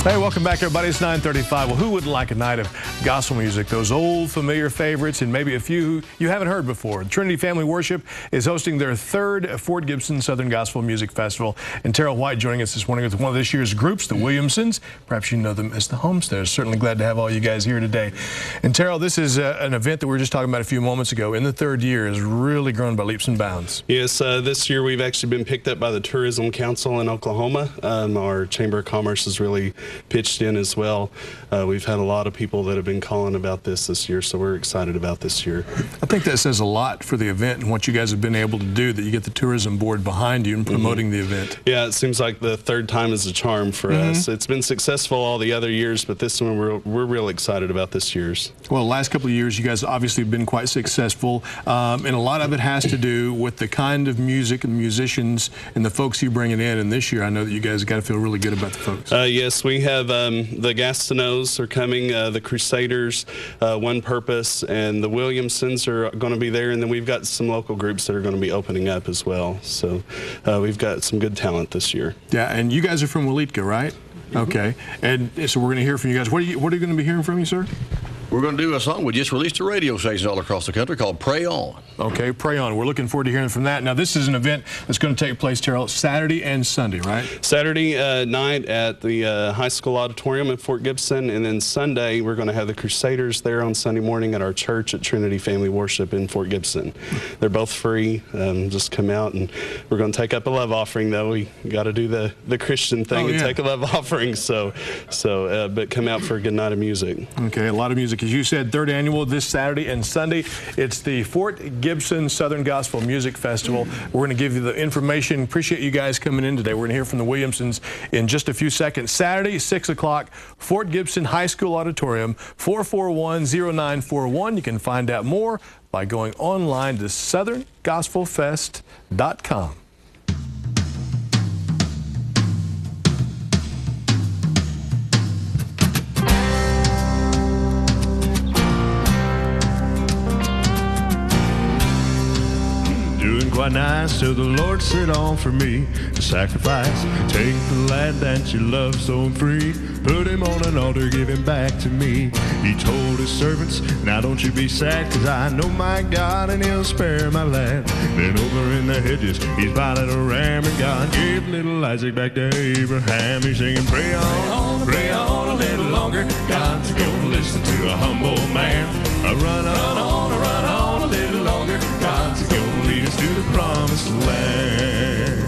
Hey, welcome back, everybody. It's 9:35. Well, who wouldn't like a night of gospel music? Those old, familiar favorites and maybe a few you haven't heard before. Trinity Family Worship is hosting their third Fort Gibson Southern Gospel Music Festival. And Terrell White joining us this morning with one of this year's groups, the Williamsons. Perhaps you know them as the Homesteaders. Certainly glad to have all you guys here today. And Terrell, this is an event that we were just talking about a few moments ago. In the third year, has really grown by leaps and bounds. Yes, this year we've actually been picked up by the Tourism Council in Oklahoma. Our Chamber of Commerce has really pitched in as well. We've had a lot of people that have been calling about this year, so we're excited about this year. I think that says a lot for the event and what you guys have been able to do, that you get the tourism board behind you and promoting the event. Yeah, it seems like the third time is a charm for us. It's been successful all the other years, but this one we're real excited about this year's. Well, the last couple of years you guys obviously have been quite successful, and a lot of it has to do with the kind of music and musicians and the folks you bring in. And this year I know that you guys got to feel really good about the folks. Yes, we have the Gastineaus are coming, the Crusaders, One Purpose, and the Williamsons are going to be there, and then we've got some local groups that are going to be opening up as well. So we've got some good talent this year. Yeah, and you guys are from Waleetka, right? Okay, and so we're going to hear from you guys. What are you going to be hearing from you, sir? We're going to do a song we just released to radio stations all across the country called Pray On. Okay, Pray On. We're looking forward to hearing from that. Now, this is an event that's going to take place, Terrell, Saturday and Sunday, right? Saturday night at the high school auditorium in Fort Gibson, and then Sunday we're going to have the Crusaders there on Sunday morning at our church at Trinity Family Worship in Fort Gibson. They're both free. Just come out, and we're going to take up a love offering, though. We got to do the Christian thing and take a love offering. But come out for a good night of music. Okay, a lot of music. As you said, third annual this Saturday and Sunday. It's the Fort Gibson Southern Gospel Music Festival. We're going to give you the information. Appreciate you guys coming in today. We're going to hear from the Williamsons in just a few seconds. Saturday, 6 o'clock, Fort Gibson High School Auditorium, 441-0941. You can find out more by going online to southerngospelfest.com. Quite nice, so the Lord set on for me to sacrifice. Take the lad that you love so free, put him on an altar, give him back to me. He told his servants, now don't you be sad, cause I know my God and he'll spare my lad. Then over in the hedges he's bought a ram, and God gave little Isaac back to Abraham. He's singing, pray on a little longer. God's gonna listen to a humble man. Run on a little longer. God's gonna lead us to the promised land.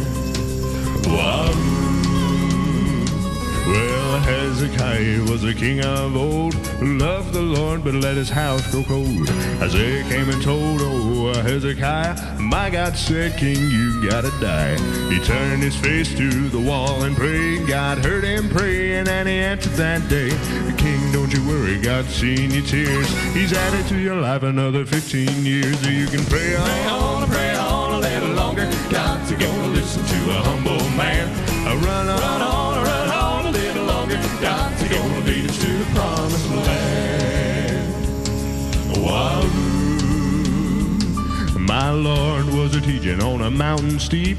Wahoo. Well, Hezekiah was a king of old, who loved the Lord but let his house grow cold. Isaiah came and told, oh, Hezekiah, my God said, King, you gotta die. He turned his face to the wall and prayed. God heard him pray, and then he answered that day, King, don't you worry, God's seen your tears. He's added to your life another 15 years. So you can pray on a little longer. God's gonna listen to a humble man. Run on a little longer. God's gonna lead us to the promised land. Wahoo. My Lord was a teaching on a mountain steep.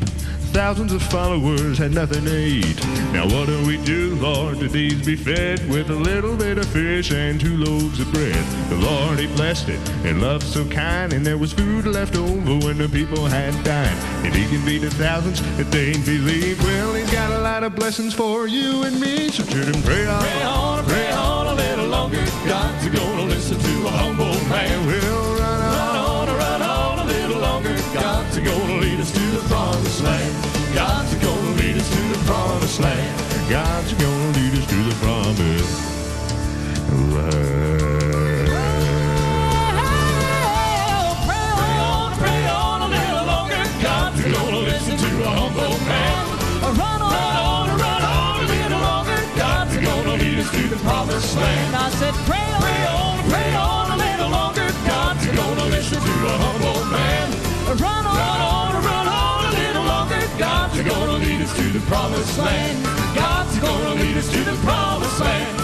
Thousands of followers had nothing to eat. Now what do we do, Lord, to these be fed with a little bit of fish and 2 loaves of bread? The Lord, he blessed it and loved so kind, and there was food left over when the people had dined. And he can feed the thousands if they ain't believe. Well, he's got a lot of blessings for you and me, so children, pray on a little longer. God's gonna listen to a humble man. We'll run on a little longer. God's gonna lead us to the promised land. God's gonna lead us to the promised land. God's gonna lead us to the promised land. Pray on a little longer. God's gonna listen to a humble man. Run on a little longer. God's gonna lead us to the promised land. I said, pray on a little longer. God's gonna listen to a humble man. Run on a little longer. God's gonna lead us to the promised land. God's gonna lead us to the promised land.